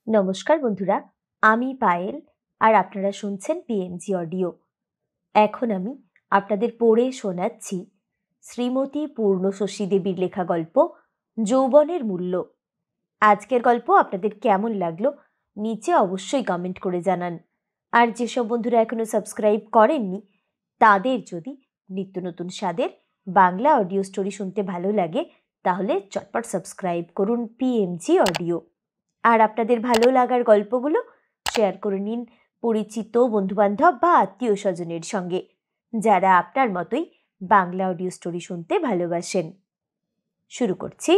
নমস্কার বন্ধুরা, আমি পায়েল আর আপনারা শুনছেন পিএমজি অডিও। এখন আমি আপনাদের পড়ে শোনাচ্ছি শ্রীমতী পূর্ণশশী দেবীর লেখা গল্প যৌবনের মূল্য। আজকের গল্প আপনাদের কেমন লাগলো নিচে অবশ্যই কমেন্ট করে জানান। আর যেসব বন্ধুরা এখনো সাবস্ক্রাইব করেননি তাদের যদি নিত্য নতুন স্বাদের বাংলা অডিও স্টোরি শুনতে ভালো লাগে তাহলে চটপট সাবস্ক্রাইব করুন পিএমজি অডিও। আর আপনাদের ভালো লাগার গল্পগুলো শেয়ার করে নিন পরিচিত বন্ধুবান্ধব বা আত্মীয় স্বজনের সঙ্গে যারা আপনার মতোই বাংলা অডিও স্টোরি শুনতে ভালোবাসেন। শুরু করছি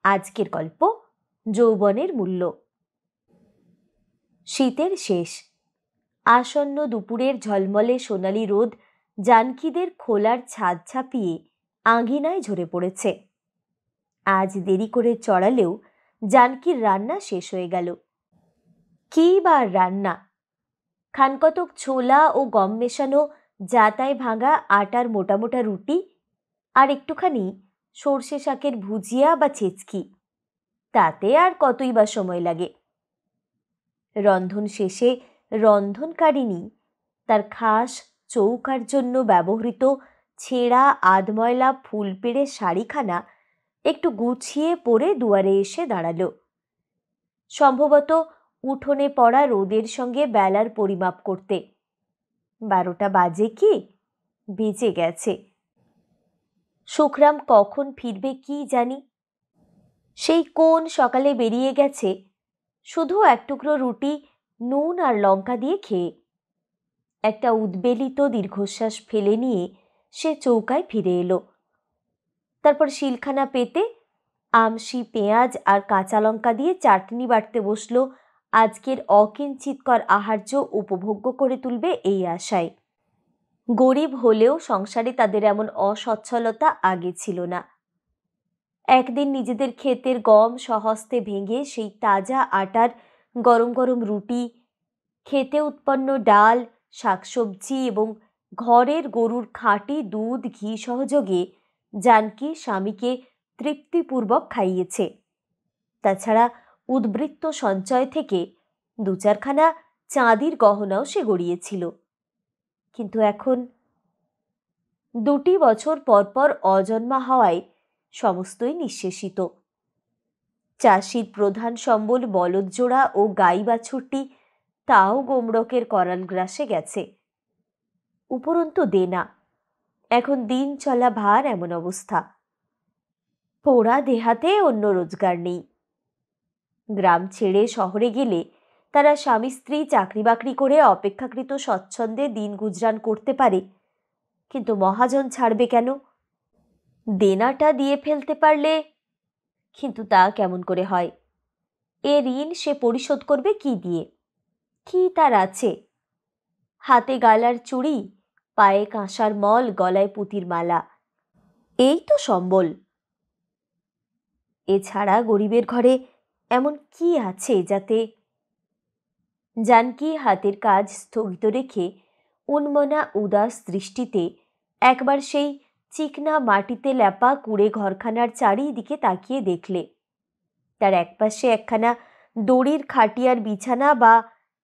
আজকের গল্প যৌবনের মূল্য। শীতের শেষ, আসন্ন দুপুরের ঝলমলে সোনালি রোদ জানকীদের খোলার ছাদ ছাপিয়ে আঙিনায় ঝরে পড়েছে। আজ দেরি করে চড়ালেও জানকীর রান্না শেষ হয়ে গেল। কি বা রান্না? খানকতক ছোলা ও গম মেশানো জাতায় ভাঙা আটার মোটা মোটা রুটি আর একটুখানি সর্ষে শাকের ভুজিয়া বা ছেচকি, তাতে আর কতই বা সময় লাগে। রন্ধন শেষে রন্ধনকারিণী তার খাস চৌকার জন্য ব্যবহৃত ছেঁড়া আধময়লা ফুল পেড়ে শাড়িখানা একটু গুছিয়ে পরে দুয়ারে এসে দাঁড়ালো। সম্ভবত উঠোনে পড়া রোদের সঙ্গে বেলার পরিমাপ করতে। 12টা বাজে কি? বেজে গেছে। সুখরাম কখন ফিরবে কি জানি। সেই কোন সকালে বেরিয়ে গেছে শুধু এক টুকরো রুটি নুন আর লঙ্কা দিয়ে খেয়ে। একটা উদ্বেলিত দীর্ঘশ্বাস ফেলে নিয়ে সে চৌকায় ফিরে এলো। তারপর শিলখানা পেতে আমশি পেঁয়াজ আর কাঁচা লঙ্কা দিয়ে চাটনি বাটতে বসলো, আজকের অকিঞ্চিৎকর আহার্য উপভোগ্য করে তুলবে এই আশায়। গরিব হলেও সংসারে তাদের এমন অসচ্ছলতা আগে ছিল না। একদিন নিজেদের ক্ষেতের গম স্বহস্তে ভেঙে সেই তাজা আটার গরম গরম রুটি, ক্ষেতে উৎপন্ন ডাল, শাকসবজি এবং ঘরের গরুর খাঁটি দুধ ঘি সহযোগে জানকী স্বামীকে তৃপ্তিপূর্বক খাইয়েছে। তাছাড়া উদ্বৃত্ত সঞ্চয় থেকে 2-4খানা চাঁদির গহনাও সে গড়িয়েছিল। কিন্তু এখন 2টি বছর পর পর অজন্মা হওয়ায় সমস্তই নিঃশেষিত। চাষির প্রধান সম্বল বলদজোড়া ও গাই বাছুরটি তাও গোমড়কের করাল গ্রাসে গেছে। উপরন্তু দেনা, এখন দিন চলা ভার এমন অবস্থা। পোড়া দেহাতে অন্য রোজগার নেই। গ্রাম ছেড়ে শহরে গেলে তারা স্বামী স্ত্রী চাকরি বাকরি করে অপেক্ষাকৃত স্বচ্ছন্দে দিন গুজরান করতে পারে, কিন্তু মহাজন ছাড়বে কেন? দেনাটা দিয়ে ফেলতে পারলে, কিন্তু তা কেমন করে হয়? এ ঋণ সে পরিশোধ করবে কি দিয়ে? কি তার আছে? হাতে গালার চুড়ি, পায়ে কাঁসার মল, গলায় পুঁতির মালা, এই তো সম্বল। এছাড়া গরিবের ঘরে এমন কি আছে যাতে? জানকী হাতের কাজ স্থগিত রেখে উন্মনা উদাস দৃষ্টিতে একবার সেই চিকনা মাটিতে লেপা কুড়ে ঘরখানার চারিদিকে তাকিয়ে দেখলে তার একপাশে একখানা দড়ির খাটিয়ার বিছানা বা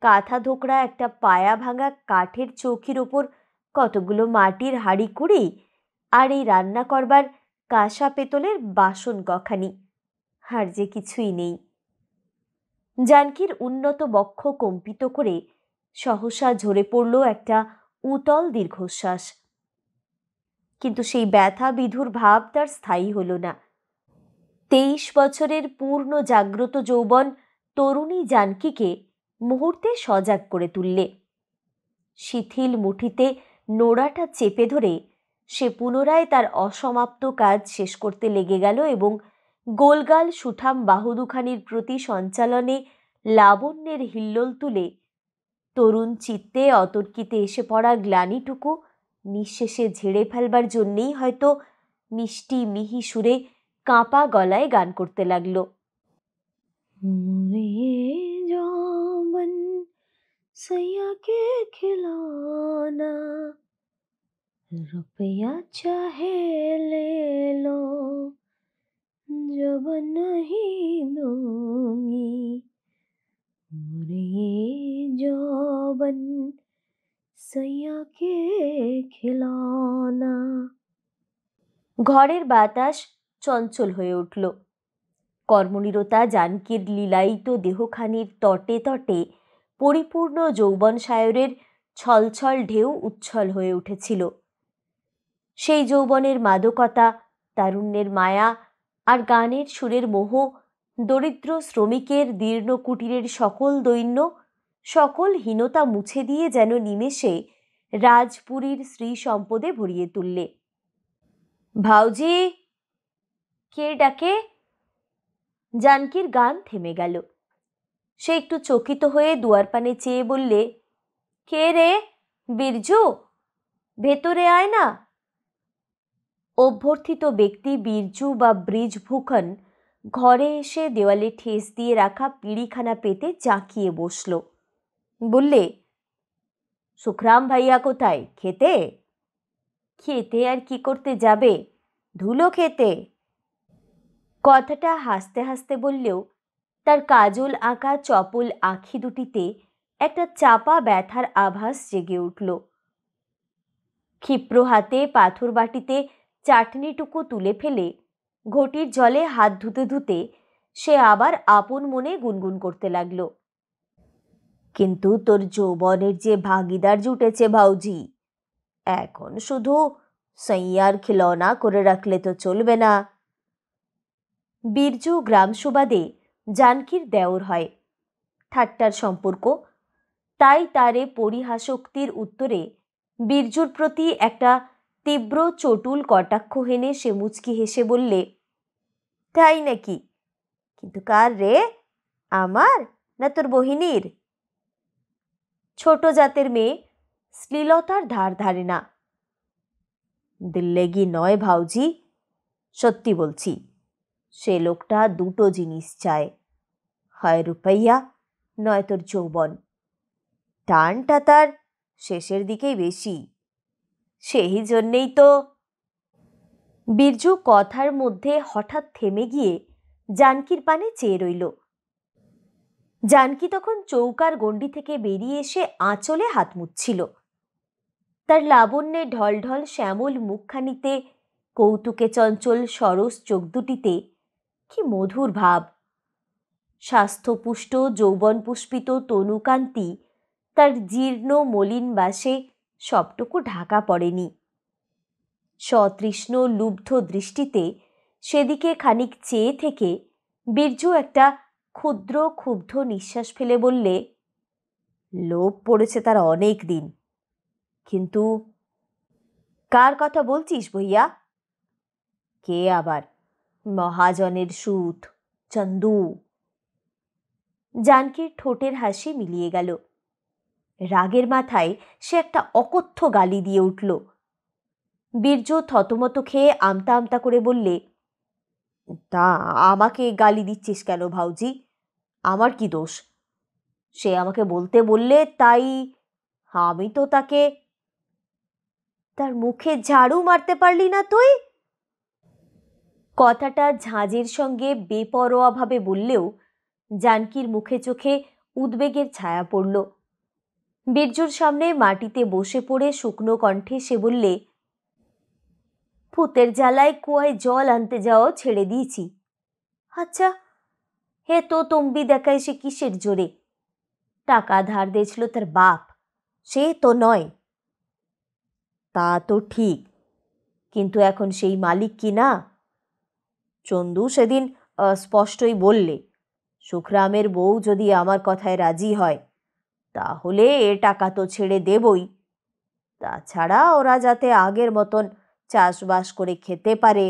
কাঁথা ধোকরা একটা পায়া ভাঙা কাঠের চৌকির ওপর কতগুলো মাটির হাঁড়ি কুড়ি আর এই রান্না করবার কাঁসা পেতলের বাসন কখানি, আর যে কিছুই নেই। জানকীর উন্নত বক্ষ কম্পিত করে সহসা ঝরে পড়ল একটা উতল দীর্ঘশ্বাস। কিন্তু সেই ব্যথা বিধুর ভাব তার স্থায়ী হল না। 23 বছরের পূর্ণ জাগ্রত যৌবন তরুণী জানকীকে মুহূর্তে সজাগ করে তুললে। শিথিল মুঠিতে নোড়াটা চেপে ধরে সে পুনরায় তার অসমাপ্ত কাজ শেষ করতে লেগে গেল এবং গোলগাল সুঠাম বাহু দুখানির প্রতি সঞ্চালনে লাবণ্যের হিল্লোল তুলে তরুণ চিত্তে অতর্কিতে এসে পড়া গ্লানিটুকু নিঃশেষে ঝেড়ে ফেলবার জন্যেই হয়তো মিষ্টি মিহি সুরে কাঁপা গলায় গান করতে লাগলো। যৌবন सैया के खिलौना, रुपया चाहे ले लो जब नहीं दूंगी, सैया के खिलौना। ঘরের বাতাস চঞ্চল হয়ে উঠল। কর্মনিরতা জানকীর লীলায়িত দেহখানির তটে তটে পরিপূর্ণ যৌবন সায়রের ছলছল ঢেউ উচ্ছল হয়ে উঠেছিল। সেই যৌবনের মাদকতা, তারুণ্যের মায়া আর গানের সুরের মোহ দরিদ্র শ্রমিকের দীর্ণ কুটিরের সকল দৈন্য, সকল হীনতা মুছে দিয়ে যেন নিমেষে রাজপুরীর শ্রী সম্পদে ভরিয়ে তুললে। ভাউজি, কে ডাকে? জানকীর গান থেমে গেল। সে একটু চকিত হয়ে দুয়ারপানে চেয়ে বললে, কে রে? বীরজু, ভেতরে আয় না। অভ্যর্থিত ব্যক্তি বীরজু বা ব্রিজভূষণ ঘরে এসে দেওয়ালে ঠেস দিয়ে রাখা পিঁড়িখানা পেতে জাঁকিয়ে বসল। বললে, সুখরাম ভাইয়া কোথায়? খেতে? খেতে আর কি করতে যাবে, ধুলো খেতে। কথাটা হাসতে হাসতে বললেও তার কাজল আঁকা চপল আঁখি দুটিতে একটা চাপা ব্যথার আভাস জেগে উঠল। ক্ষিপ্র হাতে পাথর বাটিতে চাটনিটুকু তুলে ফেলে ঘটির জলে হাত ধুতে ধুতে সে আবার আপন মনে গুনগুন করতে লাগল, কিন্তু তোর যৌবনের যে ভাগিদার জুটেছে ভাউজি, এখন শুধু সৈয়ার খিলৌনা করে রাখলে তো চলবে না। বীরজু গ্রাম সুবাদে জানকীর দেওর হয়, ঠাট্টার সম্পর্ক। তাই তারে পরিহাসোক্তির উত্তরে বীরজুর প্রতি একটা তীব্র চটুল কটাক্ষ হেনে সে মুচকি হেসে বললে, তাই নাকি? কিন্তু কার রে, আমার না তোর বহিনীর? ছোট জাতের মেয়ে, শ্লীলতার ধার ধারে না। দিল্লেগি নয় ভাউজি, সত্যি বলছি। সে লোকটা দুটো জিনিস চায়, হয় রুপাইয়া নয় তোর যৌবন। টানটা তার শেষের দিকেই বেশি, সেই জন্যেই তো। বীরজু কথার মধ্যে হঠাৎ থেমে গিয়ে জানকীর পানে চেয়ে রইল। জানকী তখন চৌকার গণ্ডি থেকে বেরিয়ে এসে আঁচলে হাত মুছছিল। তার লাবণ্যে ঢলঢল শ্যামল মুখখানিতে, কৌতুকে চঞ্চল সরস চোখ দুটিতে কি মধুর ভাব! স্বাস্থ্যপুষ্ট যৌবন পুষ্পিত তনুকান্তি তার জীর্ণ মলিন বাসে সবটুকু ঢাকা পড়েনি। সতৃষ্ণ লুব্ধ দৃষ্টিতে সেদিকে খানিক চেয়ে থেকে বীরজু একটা ক্ষুদ্র ক্ষুব্ধ নিঃশ্বাস ফেলে বললে, লোভ পড়েছে তার অনেক দিন, কিন্তু। কার কথা বলছিস ভইয়া? কে আবার? মহাজনের সুত, চন্দু। জানকীর ঠোঁটের হাসি মিলিয়ে গেল। রাগের মাথায় সে একটা অকথ্য গালি দিয়ে উঠল। বীরজু থতমত খেয়ে আমতা আমতা করে বললে, তা আমাকে গালি দিচ্ছিস কেন ভাউজি? আমার কি দোষ? সে আমাকে বলতে বললে তাই আমি তো তাকে। তার মুখে ঝাড়ু মারতে পারলি না তুই? কথাটা ঝাঁঝের সঙ্গে বেপরোয়াভাবে বললেও জানকীর মুখে চোখে উদ্বেগের ছায়া পড়ল। বীরজুর সামনে মাটিতে বসে পড়ে শুকনো কণ্ঠে সে বললে, ভূতের জ্বালায় কুয়ায় জল আনতে যাওয়া ছেড়ে দিয়েছি। আচ্ছা, হে তো তম্বি দেখায় সে কিসের জোরে? টাকা ধার দিয়েছিল তার বাপ, সে তো নয়। তা তো ঠিক, কিন্তু এখন সেই মালিক কি না? চন্দু সেদিন স্পষ্টই বললে, সুখরামের বউ যদি আমার কথায় রাজি হয় তাহলে এ টাকা তো ছেড়ে দেবই। তাছাড়া ওরা যাতে আগের মতন চাষবাস করে খেতে পারে।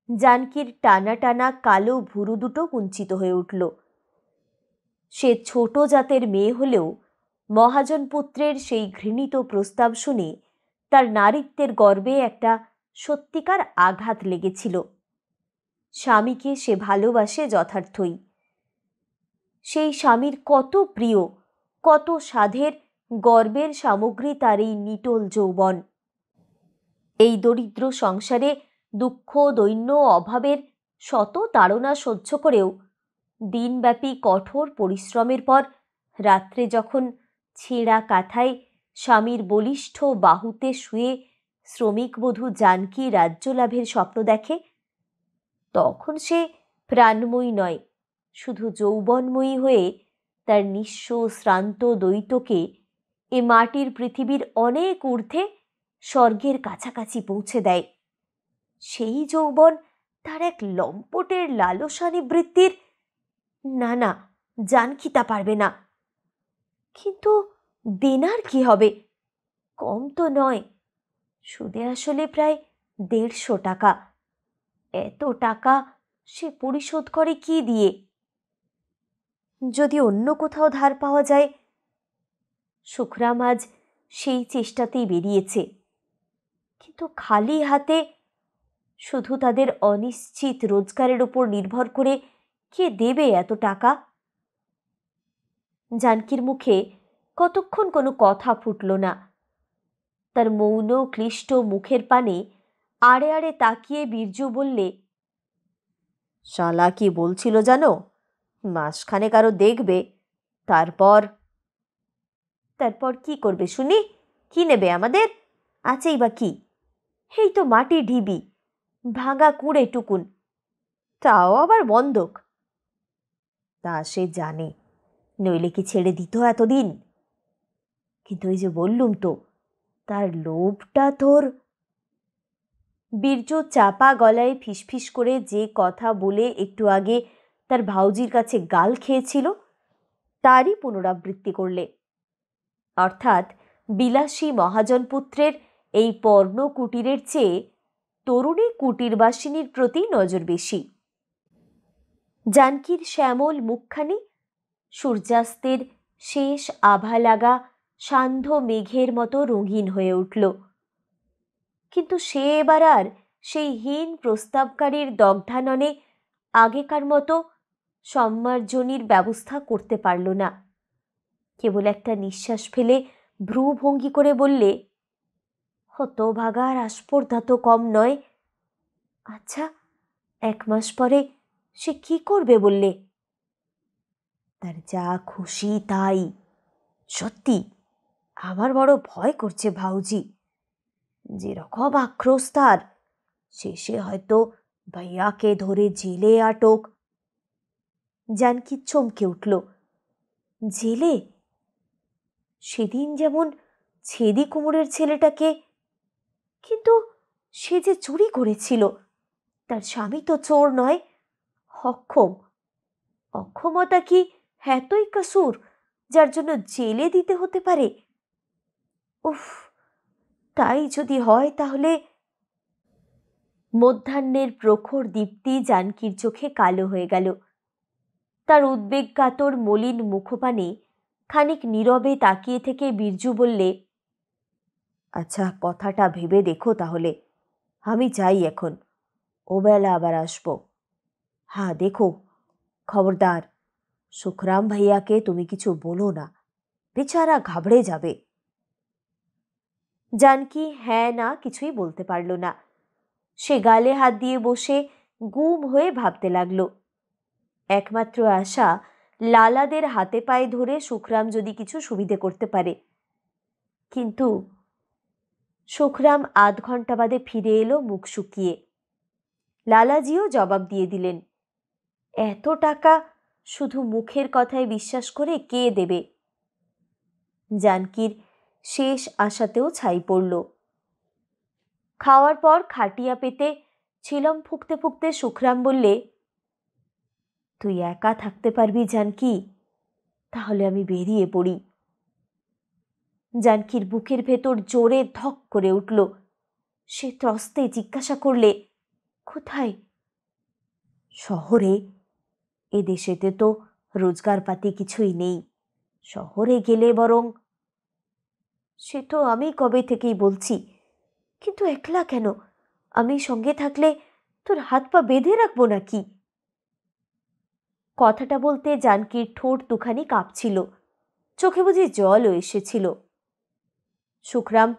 জানকীর টানা টানা কালো ভুরু দুটো কুঞ্চিত হয়ে উঠল। সে ছোট জাতের মেয়ে হলেও মহাজন পুত্রের সেই ঘৃণিত প্রস্তাব শুনে তার নারীত্বের গর্বে একটা সত্যিকার আঘাত লেগেছিল। স্বামীকে সে ভালোবাসে যথার্থই। সেই স্বামীর কত প্রিয়, কত সাধের গর্বের সামগ্রী তার এই নিটোল যৌবন। এই দরিদ্র সংসারে দুঃখ, দৈন্য, অভাবের শত তাড়না সহ্য করেও দিনব্যাপী কঠোর পরিশ্রমের পর রাত্রে যখন ছেঁড়া কাঁথায় স্বামীর বলিষ্ঠ বাহুতে শুয়ে শ্রমিকবধূ জানকী রাজ্য লাভের স্বপ্ন দেখে, তখন সে প্রাণময়ী নয়, শুধু যৌবনময়ী হয়ে তার নিঃস্ব শ্রান্ত দ্বৈতকে এ মাটির পৃথিবীর অনেক ঊর্ধ্বে স্বর্গের কাছাকাছি পৌঁছে দেয়। সেই যৌবন তার এক লম্পটের লালসা নিবৃত্তির। না না, জানকী তা পারবে না। কিন্তু দেনার কি হবে? কম তো নয়, সুদে আসলে প্রায় 150 টাকা। এত টাকা সে পরিশোধ করে কি দিয়ে? যদি অন্য কোথাও ধার পাওয়া যায়। সুখরাম আজ সেই চেষ্টাতেই বেরিয়েছে, কিন্তু খালি হাতে, শুধু তাদের অনিশ্চিত রোজগারের উপর নির্ভর করে কে দেবে এত টাকা? জানকীর মুখে কতক্ষণ কোনো কথা ফুটল না। তার মৌন ক্লিষ্ট মুখের পানে আড়ে আড়ে তাকিয়ে বীরজু বললে, শালা কি বলছিল জানো? মাসখানেক আরো দেখবে, তারপর। তারপর কি করবে শুনি? কি নেবে আমাদের? আছেই বা কি? এই তো মাটির ঢিবি, ভাঙা কুঁড়ে টুকুন, তাও আবার বন্ধক। তা সে জানে, নইলে কি ছেড়ে দিত এতদিন? কিন্তু এই যে বললুম তো, তার লোভটা তোর। বীরজু চাপা গলায় ফিসফিস করে যে কথা বলে একটু আগে তার ভাউজির কাছে গাল খেয়েছিল, তারই পুনরাবৃত্তি করলে। অর্থাৎ বিলাসী মহাজনপুত্রের এই পর্ণ কুটিরের চেয়ে তরুণী কুটিরবাসিনীর প্রতি নজর বেশি। জানকীর শ্যামল মুখখানি সূর্যাস্তের শেষ আভা লাগা সান্ধ্য মেঘের মতো রঙিন হয়ে উঠল। কিন্তু সে এবার আর সেই হীন প্রস্তাবকারীর দগ্ধাননে আগেকার মতো সম্মার্জনীর ব্যবস্থা করতে পারল না। কেবল একটা নিঃশ্বাস ফেলে ভ্রুভঙ্গি করে বললে, হতভাগার আস্পর্ধা তো কম নয়। আচ্ছা, 1 মাস পরে সে কি করবে বললে? তার যা খুশি তাই। সত্যি আমার বড় ভয় করছে ভাউজি। যেরকম আক্রোশ তার, শেষে হয়তো ভাইয়াকে ধরে জেলে আটক। জানকী চমকে উঠল। জেলে? সেদিন যেমন ছেদি কুমোরের ছেলেটাকে। কিন্তু সে যে চুরি করেছিল, তার স্বামী তো চোর নয়, অক্ষম। অক্ষমতা কি এতই কসুর যার জন্য জেলে দিতে হতে পারে? উফ, তাই যদি হয় তাহলে। মধ্যাহ্নের প্রখর দীপ্তি জানকীর চোখে কালো হয়ে গেল। তার উদ্বেগ কাতর মলিন মুখপানে খানিক নীরবে তাকিয়ে থেকে বীরজু বললে, আচ্ছা, কথাটা ভেবে দেখো তাহলে। আমি যাই এখন, ওবেলা আবার আসবো। হ্যাঁ দেখো, খবরদার সুখরাম ভাইয়াকে তুমি কিছু বলো না, বেচারা ঘাবড়ে যাবে। জানকী হ্যাঁ না কিছুই বলতে পারল না। সে গালে হাত দিয়ে বসে গুম হয়ে ভাবতে লাগল। একমাত্র আশা লালাদের হাতে পায়ে ধরে সুখরাম যদি কিছু সুবিধে করতে পারে। কিন্তু সুখরাম 8 ঘন্টা বাদে ফিরে এলো মুখ শুকিয়ে। লালাজিও জবাব দিয়ে দিলেন, এত টাকা শুধু মুখের কথায় বিশ্বাস করে কে দেবে? জানকীর শেষ আশাতেও ছাই পড়ল। খাওয়ার পর খাটিয়া পেতে ছিলম ফুঁকতে ফুঁকতে সুখরাম বললে, তুই একা থাকতে পারবি জানকী? তাহলে আমি বেরিয়ে পড়ি। জানকীর বুকের ভেতর জোরে ধক করে উঠল। সে ত্রস্তে জিজ্ঞাসা করলে, কোথায়? শহরে। এদেশেতে তো রোজগারপাতি কিছুই নেই, শহরে গেলে বরং। সে তো আমি কবে থেকেই বলছি, কিন্তু একলা কেন? আমি সঙ্গে থাকলে তোর হাত পা বেঁধে রাখবো নাকি? কথাটা বলতে জানকীর ঠোঁট দুখানি কাঁপছিল, চোখে বুঝি জলও এসেছিল। সুখরাম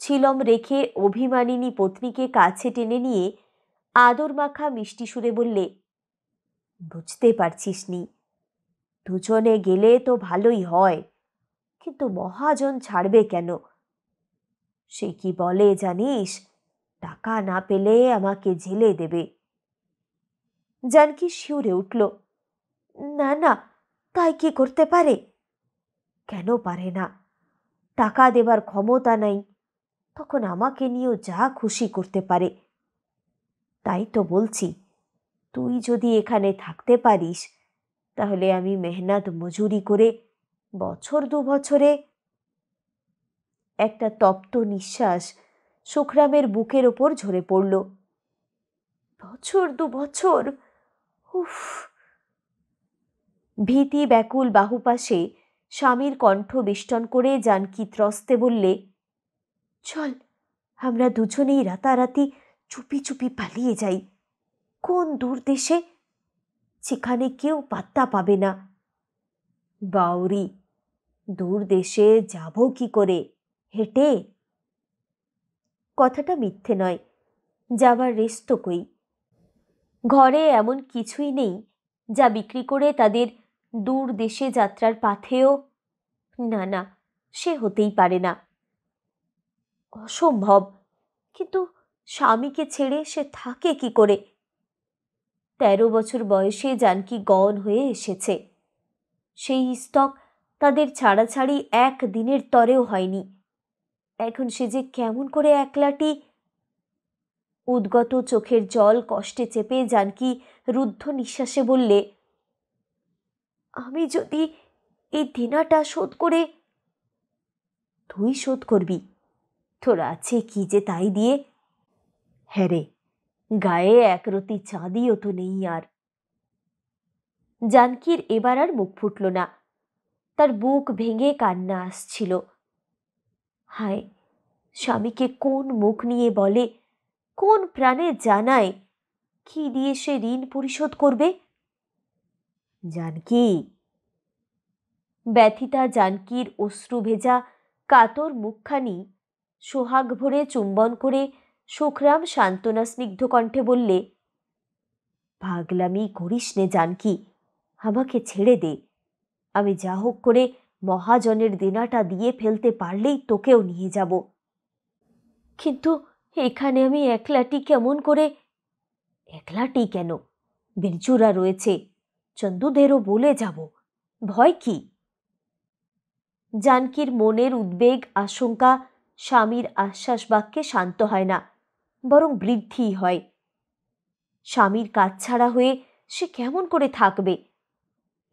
ছিলম রেখে অভিমানিনী পত্নীকে কাছে টেনে নিয়ে আদর মাখা মিষ্টি সুরে বললে, বুঝতে পারছিস নি, দুজনে গেলে তো ভালোই হয়, কিন্তু মহাজন ছাড়বে কেন? সে কি বলে জানিস, টাকা না পেলে আমাকে জেলে দেবে। জানকী শিউরে উঠল। না না, তাই কি করতে পারে? কেন পারে না? টাকা দেবার ক্ষমতা নাই, তখন আমাকে নিয়েও যা খুশি করতে পারে। তাই তো বলছি, তুই যদি এখানে থাকতে পারিস তাহলে আমি মেহনত মজুরি করে বছর 2 বছরে। একটা তপ্ত নিঃশ্বাস সুখরামের বুকের ওপর ঝরে পড়ল। বছর 2 বছর, উফ! ভীতি ব্যাকুল বাহুপাশে স্বামীর কণ্ঠ বেষ্টন করে জানকী ত্রস্তে বললে, চল, আমরা দুজনেই রাতারাতি চুপি চুপি পালিয়ে যাই কোন দূর দেশে, যেখানে কেউ পাত্তা পাবে না। বাউরি, দূর দেশে যাব কি করে? হেঁটে? কথাটা মিথ্যে নয়, যাবার রেস্ত কই? ঘরে এমন কিছুই নেই যা বিক্রি করে তাদের দূর দেশে যাত্রার পাথেয়। না না, সে হতেই পারে না, অসম্ভব। কিন্তু স্বামীকে ছেড়ে সে থাকে কি করে? 13 বছর বয়সে জানকী গণ হয়ে এসেছে, সেই স্তক তাদের ছাড়াছাড়ি একদিনের তরেও হয়নি। এখন সে যে কেমন করে একলাটি। উদ্গত চোখের জল কষ্টে চেপে জানকী রুদ্ধ নিঃশ্বাসে বললে, আমি যদি এই দেনাটা শোধ করে। তুই শোধ করবি? তোর আছে কি যে তাই দিয়ে? হ্যাঁ রে, গায়ে একরতি চাঁদিও তো নেই আর। জানকীর এবার আর মুখ ফুটল না, তার বুক ভেঙে কান্না আসছিল। হায়, স্বামীকে কোন মুখ নিয়ে বলে, কোন প্রাণে জানায় কি দিয়ে সে ঋণ পরিশোধ করবে? জানকী! ব্যথিতা জানকীর অশ্রু ভেজা কাতর মুখখানি সোহাগ ভরে চুম্বন করে সুখরাম সান্ত্বনা স্নিগ্ধ কণ্ঠে বললে, পাগলামি করিস নে জানকী, আমাকে ছেড়ে দে। আমি যা হোক করে মহাজনের দেনাটা দিয়ে ফেলতে পারলেই তোকেও নিয়ে যাব। কিন্তু এখানে আমি একলাটি কেমন করে? একলাটি কেন, বিরজুরা রয়েছে, চন্দুদেরও বলে যাব, ভয় কি? জানকীর মনের উদ্বেগ আশঙ্কা স্বামীর আশ্বাস বাক্যে শান্ত হয় না, বরং বৃদ্ধিই হয়। স্বামীর কাছছাড়া হয়ে সে কেমন করে থাকবে?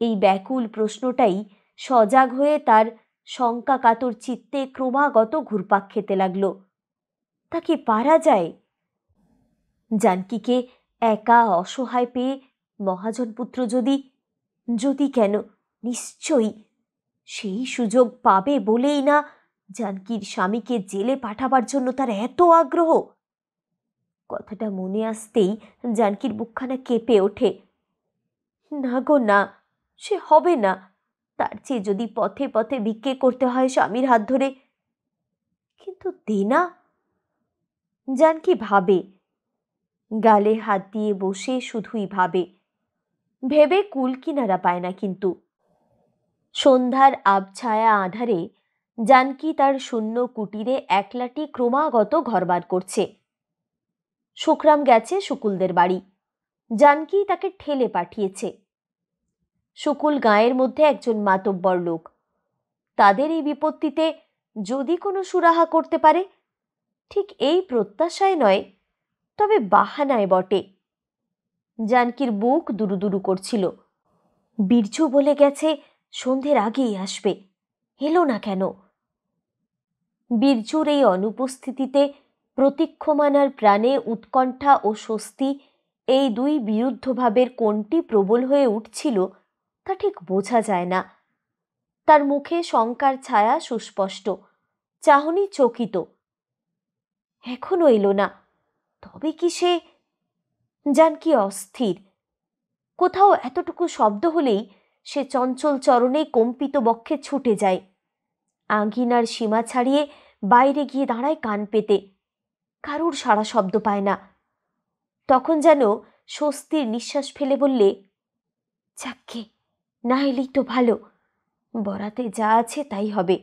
এই ব্যাকুল প্রশ্নটাই সজাগ হয়ে তার শঙ্কা কাতর চিত্তে ক্রমাগত ঘুরপাক খেতে লাগল। তা কি পারা যায়? জানকীকে একা অসহায় পেয়ে মহাজনপুত্র যদি কেন, নিশ্চয়ই সেই সুযোগ পাবে বলেই না জানকীর স্বামীকে জেলে পাঠাবার জন্য তার এত আগ্রহ। কথাটা মনে আসতেই জানকীর বুকখানা কেঁপে ওঠে। না গো না, সে হবে না। তার চেয়ে যদি পথে পথে ভিক্ষে করতে হয় স্বামীর হাত ধরে। কিন্তু দেনা? জানকী ভাবে, গালে হাত দিয়ে বসে শুধুই ভাবে, ভেবে কুল কিনারা পায় না। কিন্তু সন্ধ্যার আবছায়া আধারে জানকী তার শূন্য কুটিরে একলাটি ক্রমাগত ঘরবার করছে। সুখরাম গেছে শুকুলদের বাড়ি, জানকী তাকে ঠেলে পাঠিয়েছে। শুকুল গাঁয়ের মধ্যে একজন মাতব্বর লোক, তাদের এই বিপত্তিতে যদি কোনো সুরাহা করতে পারে, ঠিক এই প্রত্যাশায় নয়, তবে বাহানায় বটে। জানকীর বুক দুরুদুরু করছিল। বীরজু বলে গেছে সন্ধ্যের আগেই আসবে, এলো না কেন? বীরজুর এই অনুপস্থিতিতে প্রতীক্ষমানার প্রাণে উৎকণ্ঠা ও স্বস্তি, এই দুই বিরুদ্ধ ভাবের কোনটি প্রবল হয়ে উঠছিল তা ঠিক বোঝা যায় না। তার মুখে শঙ্কার ছায়া সুস্পষ্ট, চাহনি চকিত। এখনো এলো না, তবে কি সে? জানকী অস্থির। কোথাও এতটুকু শব্দ হলেই সে চঞ্চল চরণে কম্পিত বক্ষে ছুটে যায়, আঙ্গিনার সীমা ছাড়িয়ে বাইরে গিয়ে দাঁড়ায় কান পেতে। কারুর সাড়া শব্দ পায় না। তখন যেন স্বস্তির নিঃশ্বাস ফেলে বললে, যাক্গে, না এলেই তো ভালো, বরাতে যা আছে তাই হবে।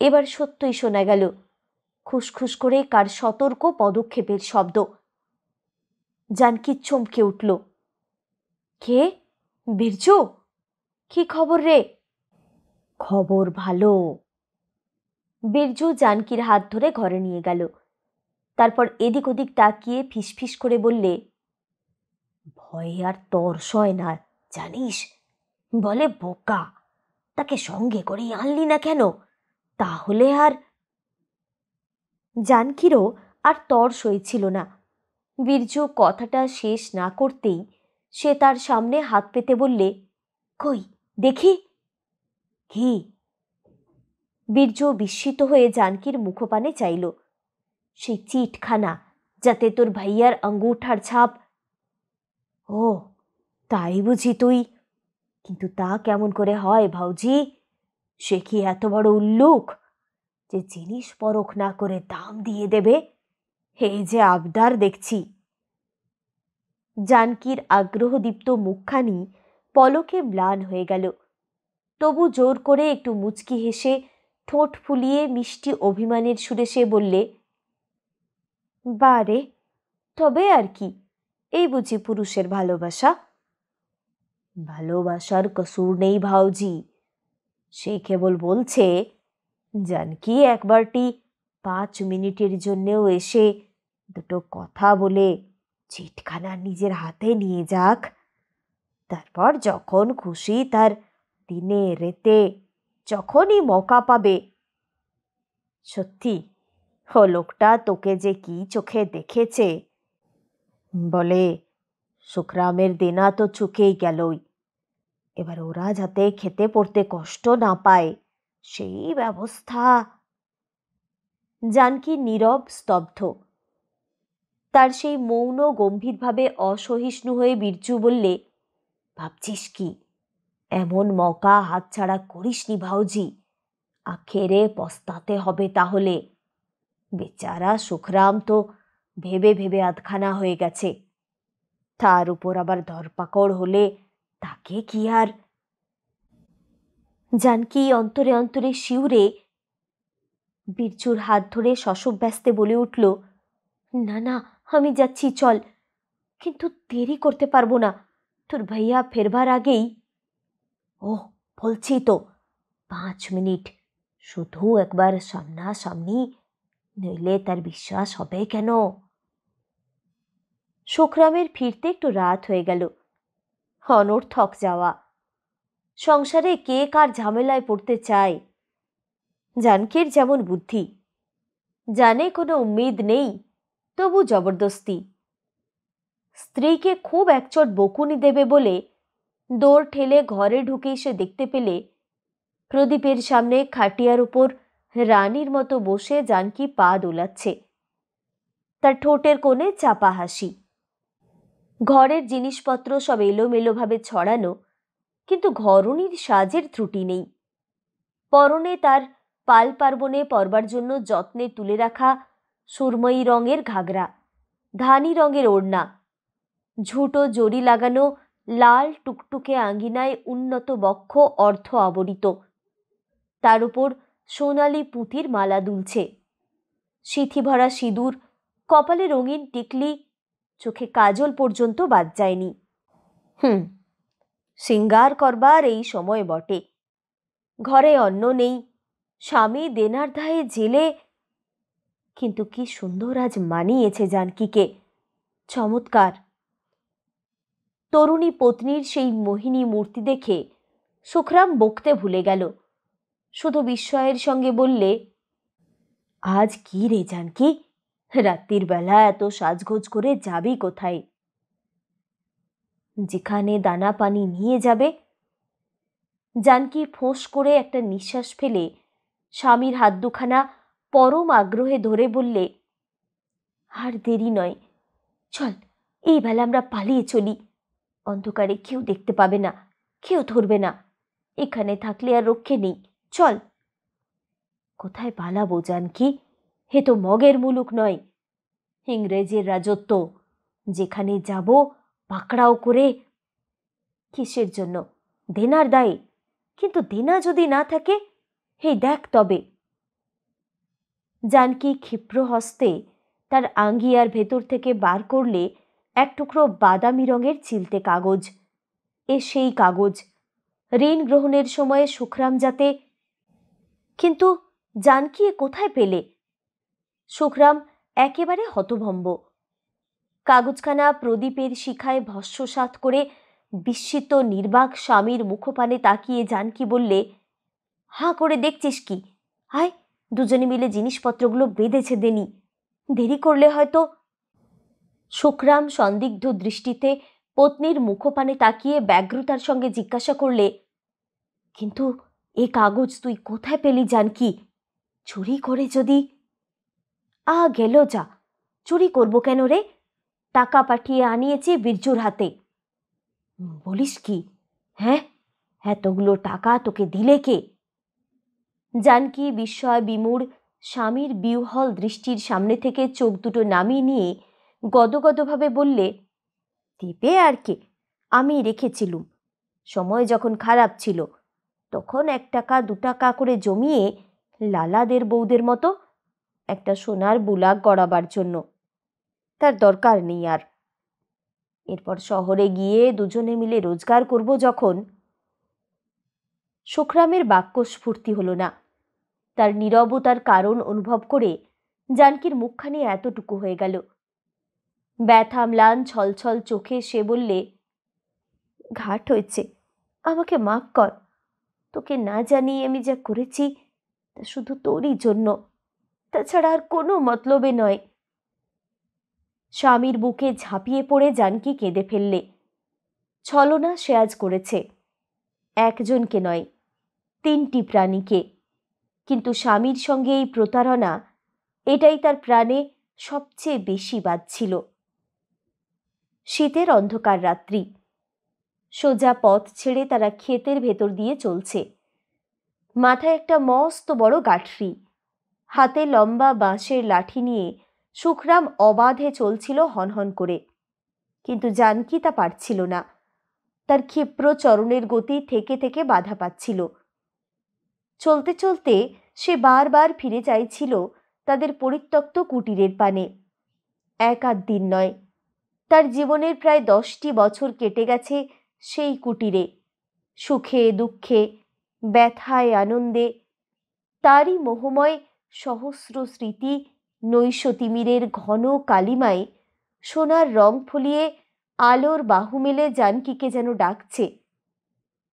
এবার সত্যই শোনা গেল খুসখুস করে কার সতর্ক পদক্ষেপের শব্দ। জানকী চমকে উঠল। কে? বীরজু? কি খবর রে? খবর ভালো। বীরজু জানকীর হাত ধরে ঘরে নিয়ে গেল। তারপর এদিক ওদিক তাকিয়ে ফিসফিস করে বললে, ভয়ে আর তর সয় না জানিস, বলে বোকা, তাকে সঙ্গে করেই আনলি না কেন? তাহলে আর। জানকীরও আর তর সইছিল না। বীরজু কথাটা শেষ না করতেই সে তার সামনে হাত পেতে বললে, কই দেখি। কি? বীরজু বিস্মিত হয়ে জানকীর মুখপানে চাইল। সেই চিটখানা যাতে তোর ভাইয়ার আঙ্গুঠার ছাপ। ও তাই বুঝি তুই? কিন্তু তা কেমন করে হয় ভাউজি? সে কি এত বড় উল্লুক যে জিনিস পরখ না করে দাম দিয়ে দেবে? এই যে আবদার দেখছি। জানকীর আগ্রহদীপ্ত মুখখানি পলকে ম্লান হয়ে গেল। তবু জোর করে একটু মুচকি হেসে ঠোঁট ফুলিয়ে মিষ্টি অভিমানের সুরে সে বললে, বারে, তবে আর কি, এই বুঝি পুরুষের ভালোবাসা? ভালোবাসার কসুর নেই ভাউজি, সে কেবল বলছে জানকী একবারটি 5 মিনিটের জন্যেও এসে দুটো কথা বলে চিটখানা নিজের হাতে নিয়ে যাক। তারপর যখন খুশি তার দিনে রেতে যখনই মৌকা পাবে। সত্যি ও লোকটা তোকে যে কি চোখে দেখেছে! বলে সুখরামের দেনা তো চুকেই গেলই, এবার ওরা যাতে খেতে পড়তে কষ্ট না পায় সেই ব্যবস্থা। জানকী নীরব স্তব্ধ। তার সেই মৌন গম্ভীরভাবে অসহিষ্ণু হয়ে বীরজু বললে, ভাবছিস কি? এমন মৌকা হাতছাড়া করিসনি ভাউজি, আখেরে পস্তাতে হবে তাহলে। বেচারা সুখরাম তো ভেবে ভেবে আধখানা হয়ে গেছে, তার উপর আবার ধরপাকড় হলে তাকে কি আর। জানকী অন্তরে অন্তরে শিউরে বীরজুর হাত ধরে শশব্যস্তে বলে উঠল, না না, আমি যাচ্ছি, চল, কিন্তু দেরি করতে পারবো না, তোর ভাইয়া ফেরবার আগেই। ওহ বলছি তো, 5 মিনিট, শুধু একবার সামনাসামনি, নইলে তার বিশ্বাস হবে কেন? সুখরামের ফিরতে একটু রাত হয়ে গেল। অনর্থক যাওয়া। সংসারে কে কার ঝামেলায় পড়তে চায়? জানকীর যেমন বুদ্ধি, জানে কোনো উম্মিদ নেই, তবু জবরদস্তি। স্ত্রীকে খুব একচোট বকুনি দেবে বলে দৌড় ঠেলে ঘরে ঢুকেই সে দেখতে পেলে প্রদীপের সামনে খাটিয়ার উপর রানীর মতো বসে জানকী পা দোলাচ্ছে। তার ঠোঁটের কোণে চাপা হাসি। ঘরের জিনিসপত্র সব এলোমেলোভাবে ছড়ানো, কিন্তু ঘরণীর সাজের ত্রুটি নেই। পরনে তার পাল পার্বণে পরবার জন্য যত্নে তুলে রাখা সুরময়ী রঙের ঘাগরা, ধানি রঙের ওড়না, ঝুটো জড়ি লাগানো লাল টুকটুকে আঙ্গিনায় উন্নত বক্ষ অর্ধ আবরিত, তার উপর সোনালি পুঁতির মালা দুলছে। সিথি ভরা সিঁদুর, কপালে রঙিন টিকলি, চোখে কাজল পর্যন্ত বাদ যায়নি। সিঙ্গার করবার এই সময় বটে। ঘরে অন্ন নেই, স্বামী দেনার দায়ে জেলে, কিন্তু কি সুন্দর আজ মানিয়েছে জানকীকে, চমৎকার। তরুণী পত্নীর সেই মোহিনী মূর্তি দেখে সুখরাম বকতে ভুলে গেল, শুধু বিস্ময়ের সঙ্গে বললে, আজ কি রে জানকী, রাত্রির বেলা এত সাজগোজ করে যাবি কোথায়? যেখানে দানা পানি নিয়ে যাবে। জানকী ফোঁস করে একটা নিঃশ্বাস ফেলে স্বামীর হাত দুখানা পরম আগ্রহে ধরে বললে, আর দেরি নয়, চল, এই বেলা আমরা পালিয়ে চলি। অন্ধকারে কেউ দেখতে পাবে না, কেউ ধরবে না, এখানে থাকলে আর রক্ষে নেই, চল। কোথায় পালাবো জানকী? হে তো মগের মুলুক নয়, ইংরেজের রাজত্ব, যেখানে যাব পাকড়াও করে। কিসের জন্য? দেনার দায়ে। কিন্তু দেনা যদি না থাকে, হে দেখ তবে, জানকী ক্ষিপ্র হস্তে তার আঙ্গিয়ার ভেতর থেকে বার করলে এক টুকরো বাদামি রঙের চিলতে কাগজ। সেই কাগজ ঋণ গ্রহণের সময়ে সুখরাম যাতে। কিন্তু জানকী কোথায় পেলে? সুখরাম একেবারে হতভম্ব। কাগজখানা প্রদীপের শিখায় ভস্মসাৎ করে বিস্মিত নির্বাক স্বামীর মুখপানে তাকিয়ে জানকী বললে, হাঁ করে দেখছিস কি? আয়, দুজনে মিলে জিনিসপত্রগুলো বেঁধেছে দেনি, দেরি করলে হয়তো। সুখরাম সন্দিগ্ধ দৃষ্টিতে পত্নীর মুখপানে তাকিয়ে ব্যগ্রতার সঙ্গে জিজ্ঞাসা করলে, কিন্তু এ কাগজ তুই কোথায় পেলি জানকী? চুরি করে যদি? গেল যা, চুরি করব কেন রে? টাকা পাঠিয়ে আনিয়েছি বীরজুর হাতে। বলিস কি? হ্যাঁ, এতগুলো টাকা তোকে দিলে কে? জানকী বিস্ময় বিমূঢ় স্বামীর বিহ্বল দৃষ্টির সামনে থেকে চোখ দুটো নামিয়ে নিয়ে গদগদভাবে বললে, টিপে আর কে, আমি রেখেছিলুম। সময় যখন খারাপ ছিল তখন 1 টাকা 2 টাকা করে জমিয়ে লালাদের বউদের মতো একটা সোনার বুলাক গড়াবার জন্য। তার দরকার নেই আর। এরপর শহরে গিয়ে দুজনে মিলে রোজগার করব যখন। সুখরামের বাক্য স্ফূর্তি হল না। তার নীরবতার কারণ অনুভব করে জানকীর মুখখানি এতটুকু হয়ে গেল। ব্যথা ম্লান ছলছল চোখে সে বললে, ঘাট হয়েছে, আমাকে মাফ কর। তোকে না জানিয়ে আমি যা করেছি তা শুধু তোরই জন্য, তাছাড়া আর কোনো মতলবে নয়। স্বামীর বুকে ঝাঁপিয়ে পড়ে জানকী কেঁদে ফেললে। ছলনা সে আজ করেছে, একজনকে নয়, 3টি প্রাণীকে। কিন্তু স্বামীর সঙ্গে এই প্রতারণা, এটাই তার প্রাণে সবচেয়ে বেশি বাজছিল। শীতের অন্ধকার রাত্রি। সোজা পথ ছেড়ে তারা ক্ষেতের ভেতর দিয়ে চলছে। মাথায় একটা মস্ত বড় গাঁঠরি, হাতে লম্বা বাঁশের লাঠি নিয়ে সুখরাম অবাধে চলছিল হনহন করে। কিন্তু জানকী তা পারছিল না। তার ক্ষিপ্র চরণের গতি থেকে থেকে বাধা পাচ্ছিল। চলতে চলতে সে বারবার ফিরে চাইছিল তাদের পরিত্যক্ত কুটিরের পানে। 1 আধ দিন নয়, তার জীবনের প্রায় 10টি বছর কেটে গেছে সেই কুটিরে, সুখে দুঃখে, ব্যথায় আনন্দে। তারই মোহময় সহস্র স্মৃতি নৈশতিমিরের ঘন কালিমায় সোনার রং ফলিয়ে আলোর বাহু মেলে জানকীকে যেন ডাকছে।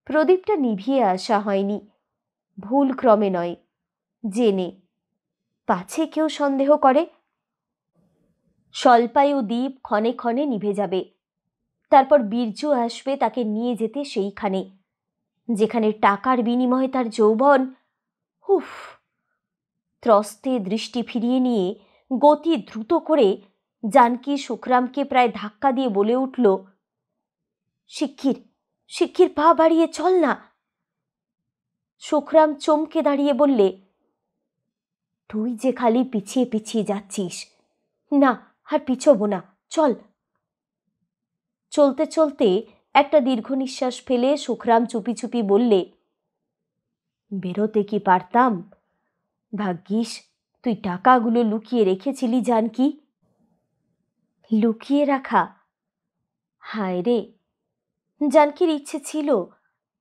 প্রদীপটা নিভিয়ে আসা হয়নি, ভুল ক্রমে নয়, জেনে। পাছে কেউ সন্দেহ করে। স্বল্পায়ু দ্বীপ ক্ষণে ক্ষণে নিভে যাবে। তারপর বীরজু আসবে তাকে নিয়ে যেতে সেইখানে যেখানে টাকার বিনিময়ে তার যৌবন। উফ! ত্রস্তে দৃষ্টি ফিরিয়ে নিয়ে গতি দ্রুত করে জানকী সুখরামকে প্রায় ধাক্কা দিয়ে বলে উঠল, শিগগির শিগগির পা বাড়িয়ে চল না। সুখরাম চমকে দাঁড়িয়ে বললে, তুই যে খালি পিছিয়ে পিছিয়ে যাচ্ছিস। না, আর পিছবো না, চল। চলতে চলতে একটা দীর্ঘ নিঃশ্বাস ফেলে সুখরাম চুপি চুপি বললে, বেরোতে কি পারতাম? ভাগ্যিস তুই টাকাগুলো লুকিয়ে রেখেছিলি জানকী। লুকিয়ে রাখা? হায় রে! জানকীর ইচ্ছে ছিল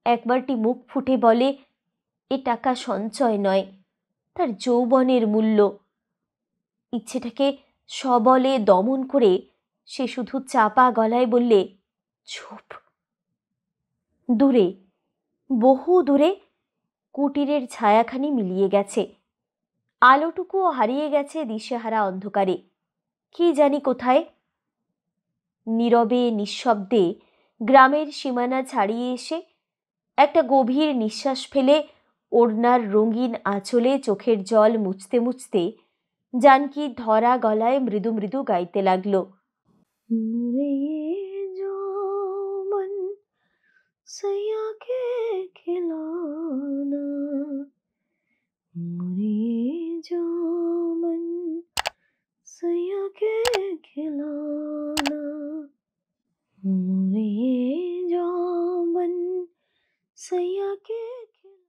একবারটি মুখ ফুটে বলে, এ টাকা সঞ্চয় নয়, তার যৌবনের মূল্য। ইচ্ছেটাকে সবলে দমন করে সে শুধু চাপা গলায় বললে, চুপ। দূরে, বহু দূরে কুটিরের ছায়াখানি মিলিয়ে গেছে, আলোটুকুও হারিয়ে গেছে দিশেহারা অন্ধকারে। কি জানি কোথায়। নীরবে নিঃশব্দে গ্রামের সীমানা ছাড়িয়ে এসে একটা গভীর নিঃশ্বাস ফেলে ওড়নার রঙিন আঁচলে চোখের জল মুছতে মুছতে জানকী ধরা গলায় মৃদু মৃদু গাইতে লাগলো, सैया के खिलौना, मुझे जो मन सैया के खिलौना, मुझे जो मन सैया के